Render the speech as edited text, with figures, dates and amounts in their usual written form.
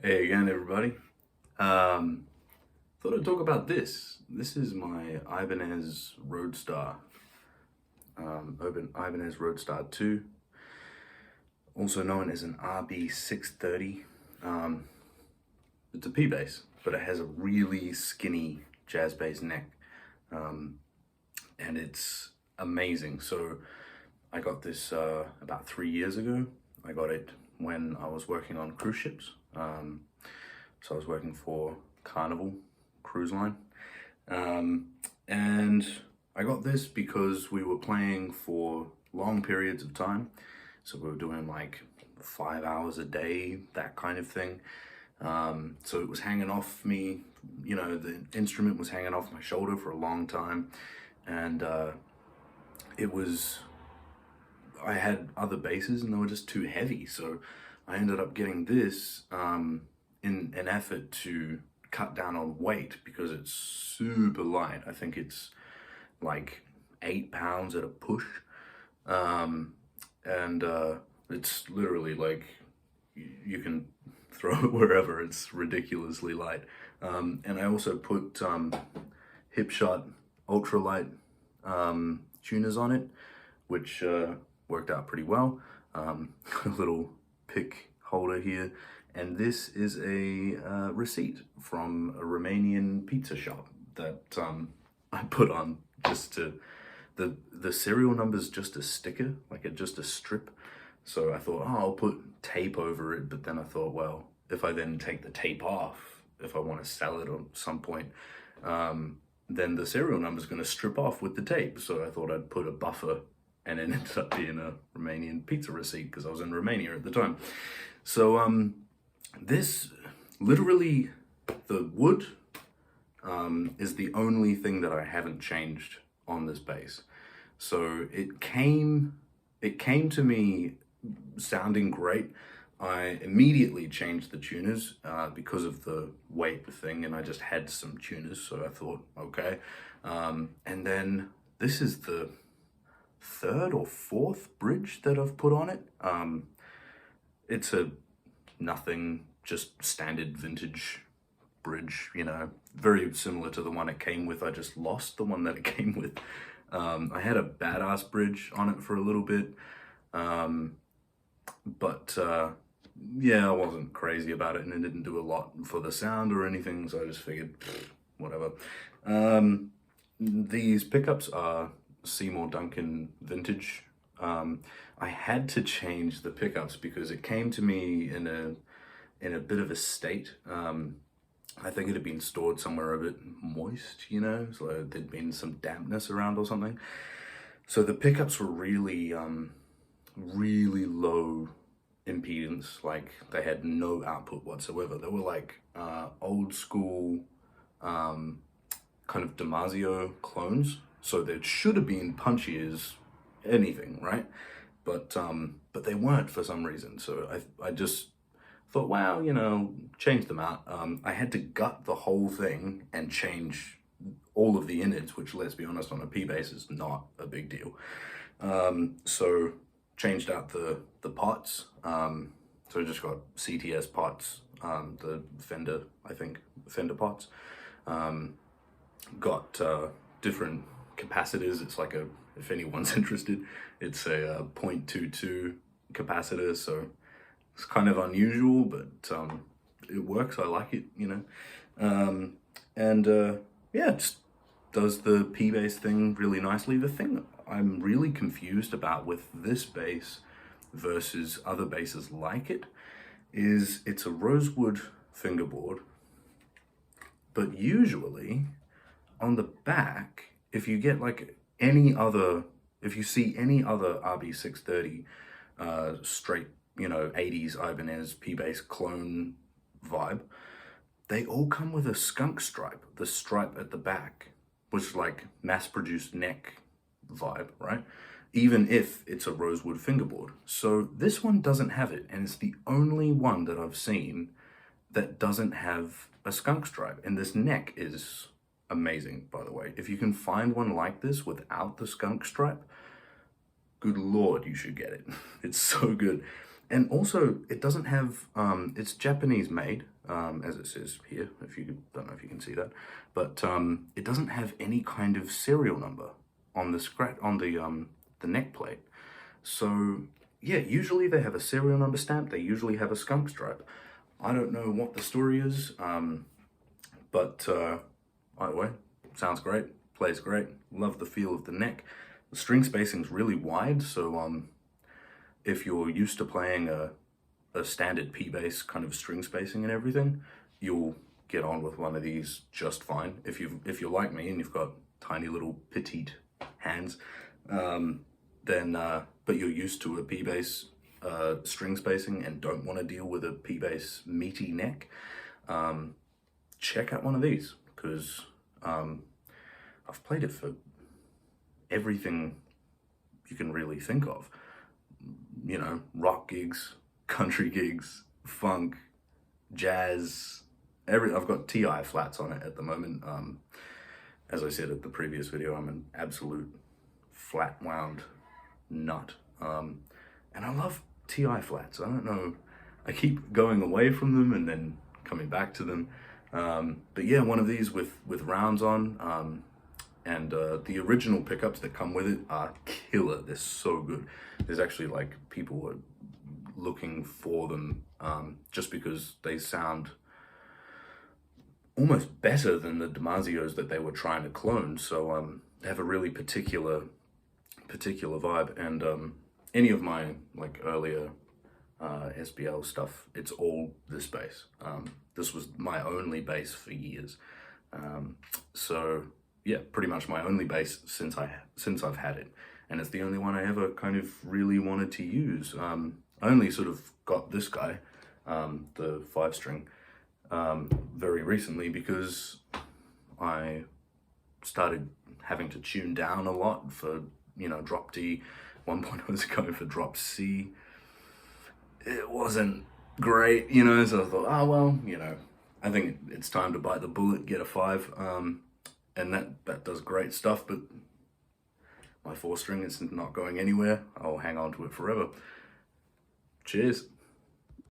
Hey again, everybody. Um, Thought I'd talk about this. This is my Ibanez Roadstar, Ibanez Roadstar II, also known as an RB630. Um, it's a P-bass, but it has a really skinny jazz bass neck, and it's amazing. So I got this about 3 years ago. I got it when I was working on cruise ships. So I was working for Carnival Cruise Line. And I got this because we were playing for long periods of time. So we were doing like 5 hours a day, that kind of thing. So it was hanging off me, the instrument was hanging off my shoulder for a long time. And it was, I had other basses and they were just too heavy. So I ended up getting this in an effort to cut down on weight because it's super light. I think it's like 8 pounds at a push. And it's literally like you can throw it wherever. It's ridiculously light. And I also put Hipshot ultralight tuners on it, which worked out pretty well. A little pick holder here, and this is a receipt from a Romanian pizza shop that I put on just to, the serial number's just a sticker, like just a strip. So I thought, oh, I'll put tape over it, but then I thought, well, if I then take the tape off, if I want to sell it at some point, then the serial number is going to strip off with the tape. So I thought I'd put a buffer, and it ended up being a Romanian pizza receipt because I was in Romania at the time. So this, literally, the wood is the only thing that I haven't changed on this bass. So it came to me sounding great. I immediately changed the tuners because of the weight thing, and I just had some tuners, so I thought, okay. And then this is the third or fourth bridge that I've put on it. It's a nothing, just standard vintage bridge, very similar to the one it came with. I just lost the one that it came with. I had a badass bridge on it for a little bit, but yeah, I wasn't crazy about it, and it didn't do a lot for the sound or anything, so I just figured, whatever. These pickups are Seymour Duncan vintage. I had to change the pickups because it came to me in a bit of a state. I think it had been stored somewhere a bit moist, so there'd been some dampness around or something. So the pickups were really, really low impedance, like they had no output whatsoever. They were like old school kind of Damasio clones, so they should have been punchy as anything, right? But they weren't for some reason. So I just thought, wow, change them out. I had to gut the whole thing and change all of the innards, which, let's be honest, on a P-bass is not a big deal. So changed out the pots. So I just got CTS pots, the Fender, I think, Fender pots. Got different capacitors. It's like if anyone's interested, it's a 0.22 capacitor, so it's kind of unusual, but it works. I like it, yeah, it just does the P-bass thing really nicely. The thing I'm really confused about with this bass versus other basses like it is it's a rosewood fingerboard, but usually on the back, if you get like if you see any other RB630 straight, 80s Ibanez P-bass clone vibe, they all come with a skunk stripe, the stripe at the back, which is like mass-produced neck vibe, right? Even if it's a rosewood fingerboard. So this one doesn't have it, and it's the only one that I've seen that doesn't have a skunk stripe, and this neck is amazing, by the way. If you can find one like this without the skunk stripe, good Lord, you should get it. It's so good. And also, it doesn't have, it's Japanese made, as it says here, if you don't know if you can see that, but it doesn't have any kind of serial number on the neck plate. So yeah, usually they have a serial number stamp, they usually have a skunk stripe. I don't know what the story is, but either way, sounds great, plays great, love the feel of the neck. The string spacing's really wide, so if you're used to playing a standard P-bass kind of string spacing and everything, you'll get on with one of these just fine. If you're like me and you've got tiny little petite hands, but you're used to a P-bass string spacing and don't want to deal with a P-bass meaty neck, check out one of these, because I've played it for everything you can really think of. You know, rock gigs, country gigs, funk, jazz, I've got TI flats on it at the moment. As I said at the previous video, I'm an absolute flat wound nut. And I love TI flats. I don't know, I keep going away from them and then coming back to them. But yeah, one of these with rounds on, and the original pickups that come with it are killer. They're so good. There's actually like people are looking for them just because they sound almost better than the Damasio's that they were trying to clone. So they have a really particular vibe. And any of my like earlier SBL stuff, it's all this bass. This was my only bass for years. So yeah, pretty much my only bass since I've had it, and it's the only one I ever kind of really wanted to use. I only sort of got this guy, the 5-string, very recently because I started having to tune down a lot for, you know, drop D. One point I was going for drop C. It wasn't great, you know, so I thought, oh well, you know, I think it's time to bite the bullet, get a 5. And that does great stuff, but my 4-string is not going anywhere. I'll hang on to it forever. Cheers.